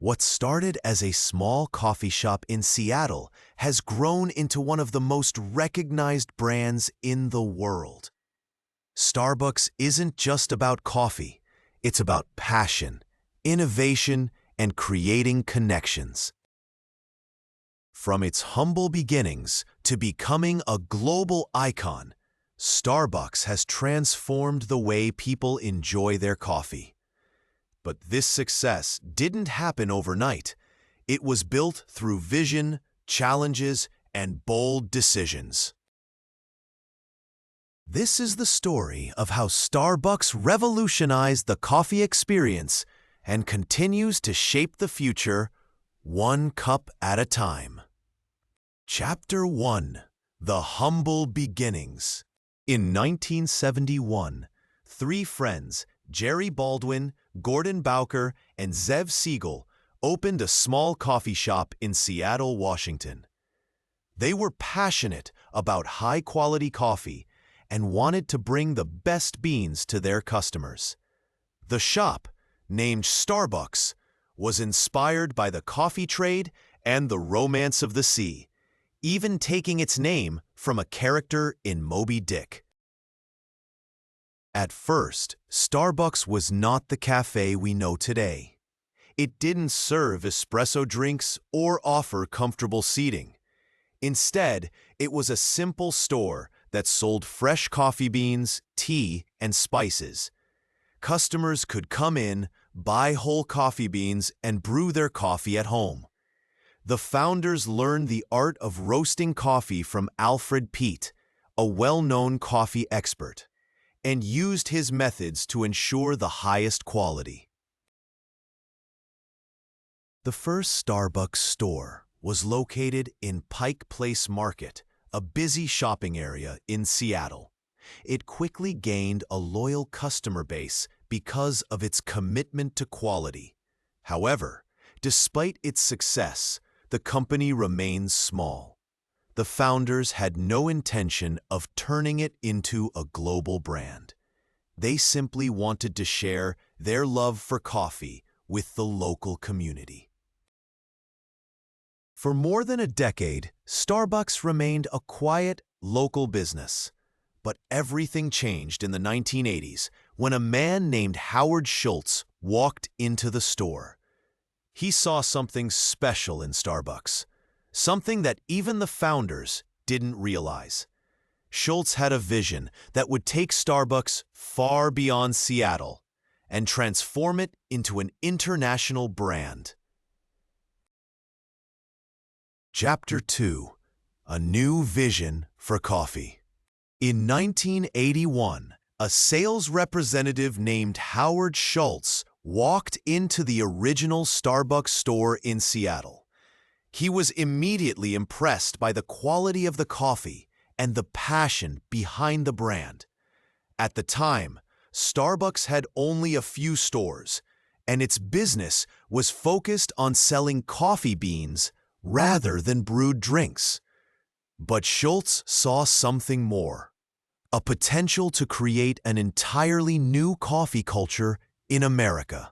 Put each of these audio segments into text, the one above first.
What started as a small coffee shop in Seattle has grown into one of the most recognized brands in the world. Starbucks isn't just about coffee, it's about passion, innovation, and creating connections. From its humble beginnings to becoming a global icon, Starbucks has transformed the way people enjoy their coffee. But this success didn't happen overnight. It was built through vision, challenges, and bold decisions. This is the story of how Starbucks revolutionized the coffee experience and continues to shape the future, one cup at a time. Chapter 1: The Humble Beginnings. In 1971, three friends, Jerry Baldwin, Gordon Bowker, and Zev Siegel, opened a small coffee shop in Seattle, Washington. They were passionate about high-quality coffee and wanted to bring the best beans to their customers. The shop, named Starbucks, was inspired by the coffee trade and the romance of the sea, even taking its name from a character in Moby Dick. At first, Starbucks was not the cafe we know today. It didn't serve espresso drinks or offer comfortable seating. Instead, it was a simple store that sold fresh coffee beans, tea, and spices. Customers could come in, buy whole coffee beans, and brew their coffee at home. The founders learned the art of roasting coffee from Alfred Peet, a well-known coffee expert, and used his methods to ensure the highest quality. The first Starbucks store was located in Pike Place Market, a busy shopping area in Seattle. It quickly gained a loyal customer base because of its commitment to quality. However, despite its success, the company remained small. The founders had no intention of turning it into a global brand. They simply wanted to share their love for coffee with the local community. For more than a decade, Starbucks remained a quiet, local business. But everything changed in the 1980s when a man named Howard Schultz walked into the store. He saw something special in Starbucks, something that even the founders didn't realize. Schultz had a vision that would take Starbucks far beyond Seattle and transform it into an international brand. Chapter 2: A New Vision for Coffee. In 1981, a sales representative named Howard Schultz walked into the original Starbucks store in Seattle. He was immediately impressed by the quality of the coffee and the passion behind the brand. At the time, Starbucks had only a few stores, and its business was focused on selling coffee beans rather than brewed drinks. But Schultz saw something more: a potential to create an entirely new coffee culture in America.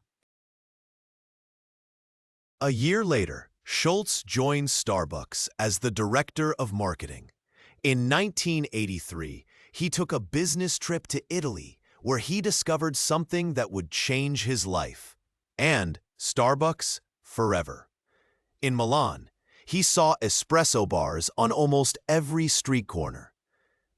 A year later, Schultz joined Starbucks as the director of marketing. In 1983, he took a business trip to Italy, where he discovered something that would change his life and Starbucks forever. In Milan, he saw espresso bars on almost every street corner.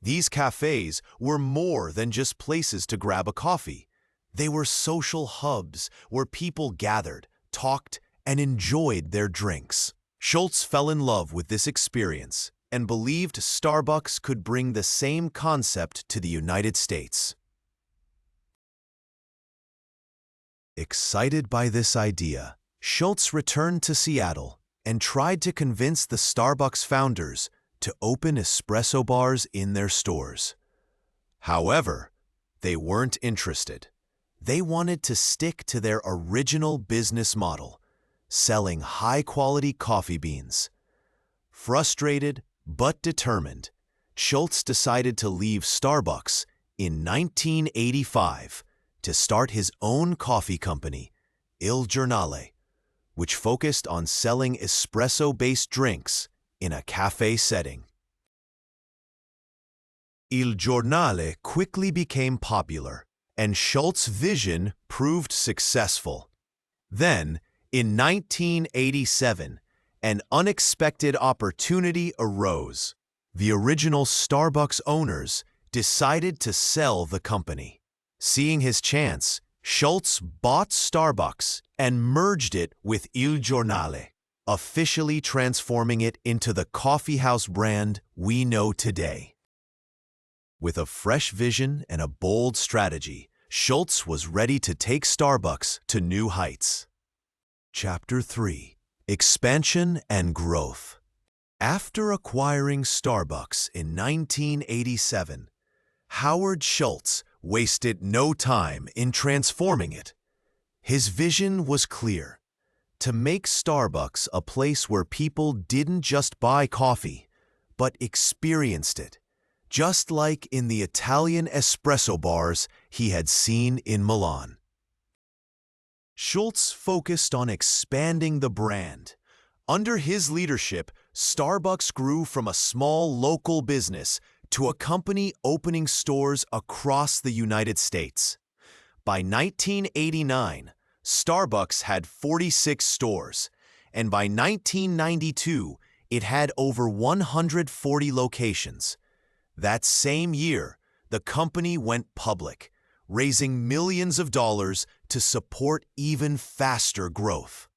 These cafes were more than just places to grab a coffee. They were social hubs where people gathered, talked, and enjoyed their drinks. Schultz fell in love with this experience and believed Starbucks could bring the same concept to the United States. Excited by this idea, Schultz returned to Seattle and tried to convince the Starbucks founders to open espresso bars in their stores. However, they weren't interested. They wanted to stick to their original business model, selling high-quality coffee beans. Frustrated but determined, Schultz decided to leave Starbucks in 1985 to start his own coffee company, Il Giornale, which focused on selling espresso-based drinks in a cafe setting. Il Giornale quickly became popular, and Schultz's vision proved successful. Then, in 1987, an unexpected opportunity arose. The original Starbucks owners decided to sell the company. Seeing his chance, Schultz bought Starbucks and merged it with Il Giornale, officially transforming it into the coffeehouse brand we know today. With a fresh vision and a bold strategy, Schultz was ready to take Starbucks to new heights. Chapter 3: Expansion and Growth. After acquiring Starbucks in 1987, Howard Schultz wasted no time in transforming it. His vision was clear: to make Starbucks a place where people didn't just buy coffee, but experienced it, just like in the Italian espresso bars he had seen in Milan. Schultz focused on expanding the brand. Under his leadership, Starbucks grew from a small local business to a company opening stores across the United States. By 1989, Starbucks had 46 stores, and by 1992, it had over 140 locations. That same year, the company went public, raising millions of dollars to support even faster growth.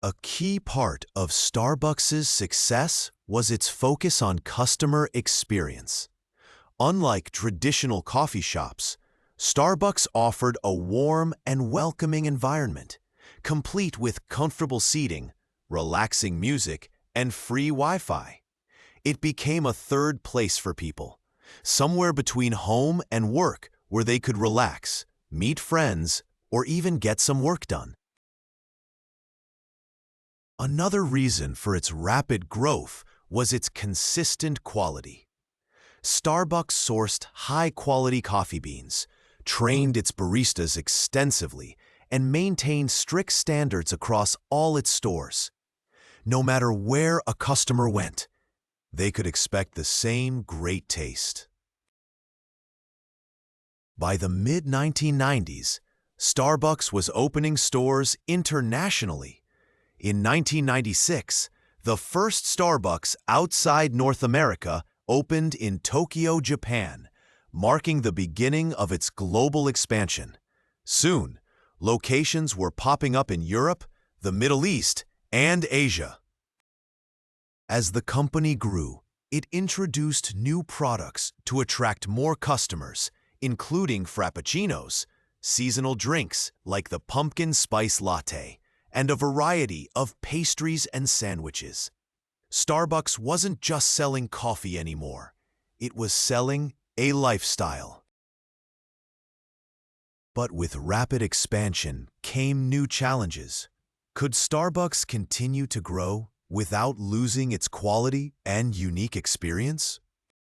A key part of Starbucks' success was its focus on customer experience. Unlike traditional coffee shops, Starbucks offered a warm and welcoming environment, complete with comfortable seating, relaxing music, and free Wi-Fi. It became a third place for people, somewhere between home and work where they could relax, meet friends, or even get some work done. Another reason for its rapid growth was its consistent quality. Starbucks sourced high-quality coffee beans, trained its baristas extensively, and maintained strict standards across all its stores. No matter where a customer went, they could expect the same great taste. By the mid-1990s, Starbucks was opening stores internationally. In 1996, the first Starbucks outside North America opened in Tokyo, Japan, marking the beginning of its global expansion. Soon, locations were popping up in Europe, the Middle East, and Asia. As the company grew, it introduced new products to attract more customers, including frappuccinos, seasonal drinks like the pumpkin spice latte, and a variety of pastries and sandwiches. Starbucks wasn't just selling coffee anymore. It was selling a lifestyle. But with rapid expansion came new challenges. Could Starbucks continue to grow without losing its quality and unique experience?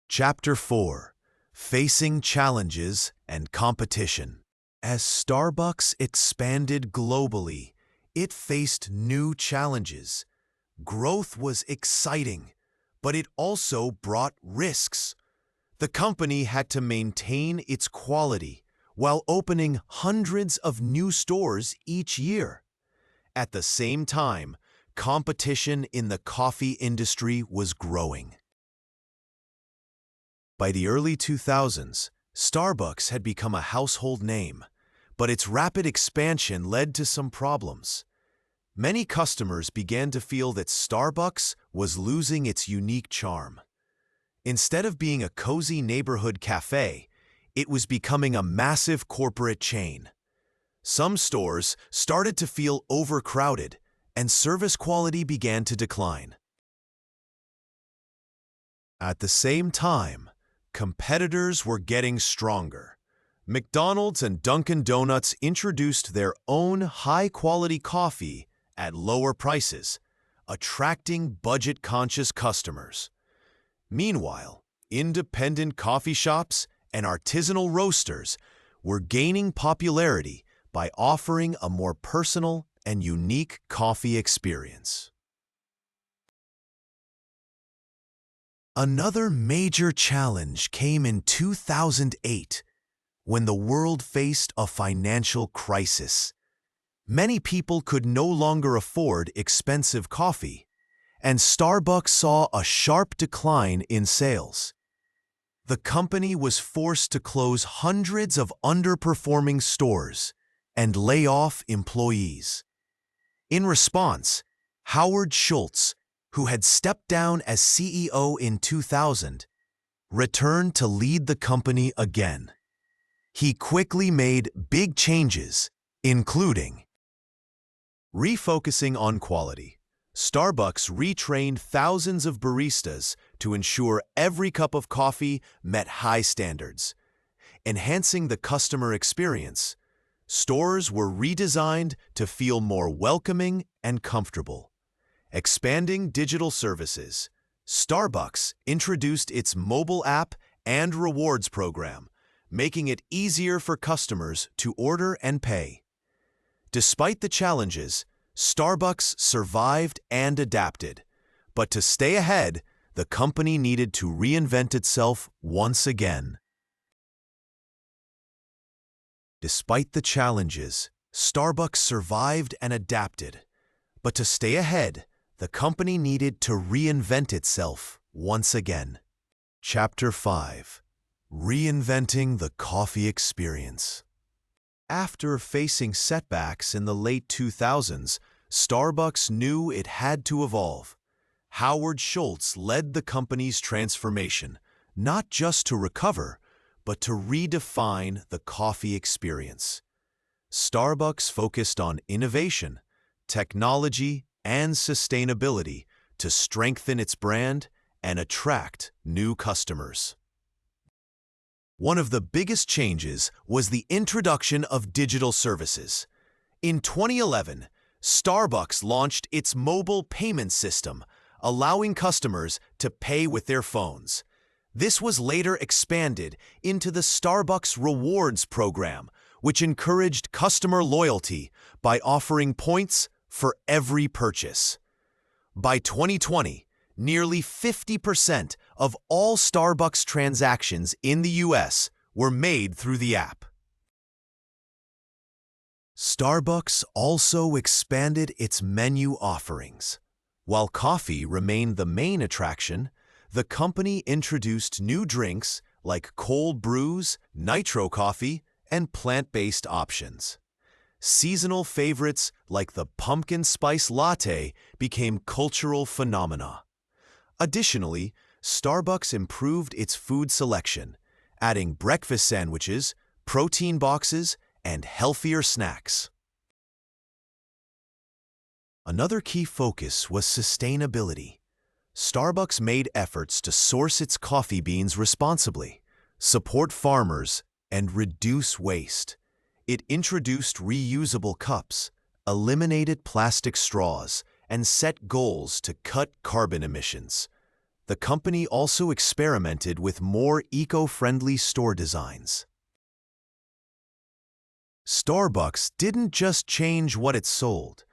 Chapter 4: Facing Challenges and Competition. As Starbucks expanded globally, it faced new challenges. Growth was exciting, but it also brought risks. The company had to maintain its quality while opening hundreds of new stores each year. At the same time, competition in the coffee industry was growing. By the early 2000s, Starbucks had become a household name, but its rapid expansion led to some problems. Many customers began to feel that Starbucks was losing its unique charm. Instead of being a cozy neighborhood cafe, it was becoming a massive corporate chain. Some stores started to feel overcrowded, and service quality began to decline. At the same time, competitors were getting stronger. McDonald's and Dunkin' Donuts introduced their own high-quality coffee at lower prices, attracting budget-conscious customers. Meanwhile, independent coffee shops and artisanal roasters were gaining popularity by offering a more personal and unique coffee experience. Another major challenge came in 2008 when the world faced a financial crisis. Many people could no longer afford expensive coffee, and Starbucks saw a sharp decline in sales. The company was forced to close hundreds of underperforming stores and lay off employees. In response, Howard Schultz, who had stepped down as CEO in 2000, returned to lead the company again. He quickly made big changes, including refocusing on quality. Starbucks retrained thousands of baristas to ensure every cup of coffee met high standards. Enhancing the customer experience, stores were redesigned to feel more welcoming and comfortable. Expanding digital services, Starbucks introduced its mobile app and rewards program, making it easier for customers to order and pay. Despite the challenges, Starbucks survived and adapted, but to stay ahead, the company needed to reinvent itself once again. Despite the challenges, Starbucks survived and adapted, but to stay ahead, the company needed to reinvent itself once again. Chapter 5: Reinventing the Coffee Experience. After facing setbacks in the late 2000s, Starbucks knew it had to evolve. Howard Schultz led the company's transformation, not just to recover, but to redefine the coffee experience. Starbucks focused on innovation, technology, and sustainability to strengthen its brand and attract new customers. One of the biggest changes was the introduction of digital services. In 2011, Starbucks launched its mobile payment system, allowing customers to pay with their phones. This was later expanded into the Starbucks Rewards program, which encouraged customer loyalty by offering points for every purchase. By 2020, nearly 50% of all Starbucks transactions in the U.S. were made through the app. Starbucks also expanded its menu offerings. While coffee remained the main attraction, the company introduced new drinks like cold brews, nitro coffee, and plant-based options. Seasonal favorites like the pumpkin spice latte became cultural phenomena. Additionally, Starbucks improved its food selection, adding breakfast sandwiches, protein boxes, and healthier snacks. Another key focus was sustainability. Starbucks made efforts to source its coffee beans responsibly, support farmers, and reduce waste. It introduced reusable cups, eliminated plastic straws, and set goals to cut carbon emissions. The company also experimented with more eco-friendly store designs. Starbucks didn't just change what it sold,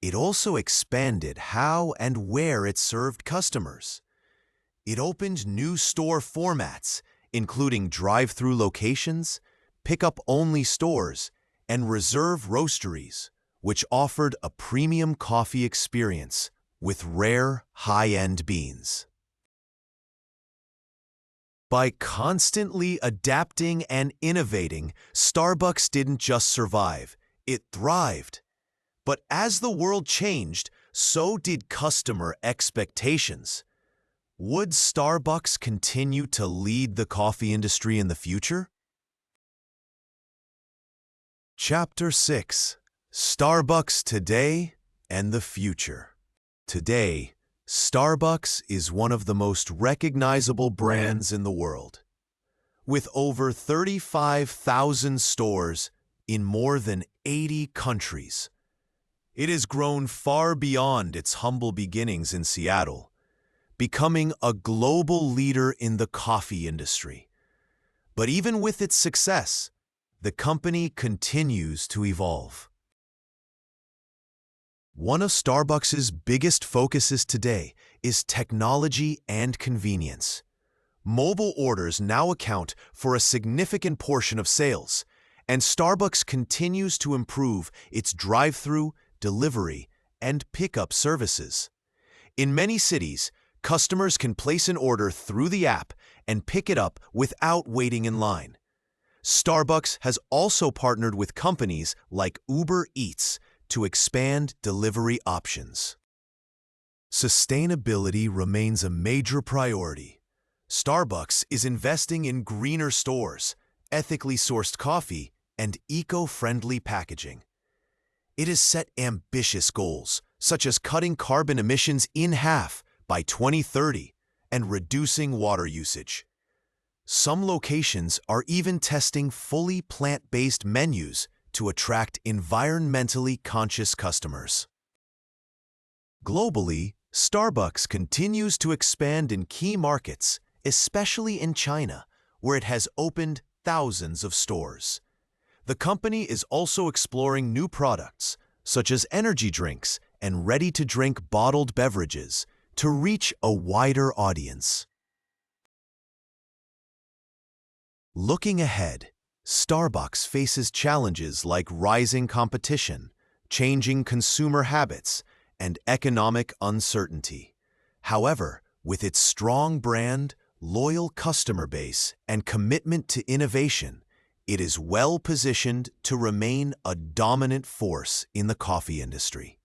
it also expanded how and where it served customers. It opened new store formats, including drive-through locations, pickup-only stores, and reserve roasteries, which offered a premium coffee experience with rare, high-end beans. By constantly adapting and innovating, Starbucks didn't just survive, it thrived. But as the world changed, so did customer expectations. Would Starbucks continue to lead the coffee industry in the future? Chapter 6: Starbucks Today and the Future. Today, Starbucks is one of the most recognizable brands in the world. With over 35,000 stores in more than 80 countries, it has grown far beyond its humble beginnings in Seattle, becoming a global leader in the coffee industry. But even with its success, the company continues to evolve. One of Starbucks' biggest focuses today is technology and convenience. Mobile orders now account for a significant portion of sales, and Starbucks continues to improve its drive-through, delivery, and pickup services. In many cities, customers can place an order through the app and pick it up without waiting in line. Starbucks has also partnered with companies like Uber Eats to expand delivery options. Sustainability remains a major priority. Starbucks is investing in greener stores, ethically sourced coffee, and eco-friendly packaging. It has set ambitious goals, such as cutting carbon emissions in half by 2030 and reducing water usage. Some locations are even testing fully plant-based menus to attract environmentally conscious customers. Globally, Starbucks continues to expand in key markets, especially in China, where it has opened thousands of stores. The company is also exploring new products, such as energy drinks and ready-to-drink bottled beverages, to reach a wider audience. Looking ahead, Starbucks faces challenges like rising competition, changing consumer habits, and economic uncertainty. However, with its strong brand, loyal customer base, and commitment to innovation, it is well positioned to remain a dominant force in the coffee industry.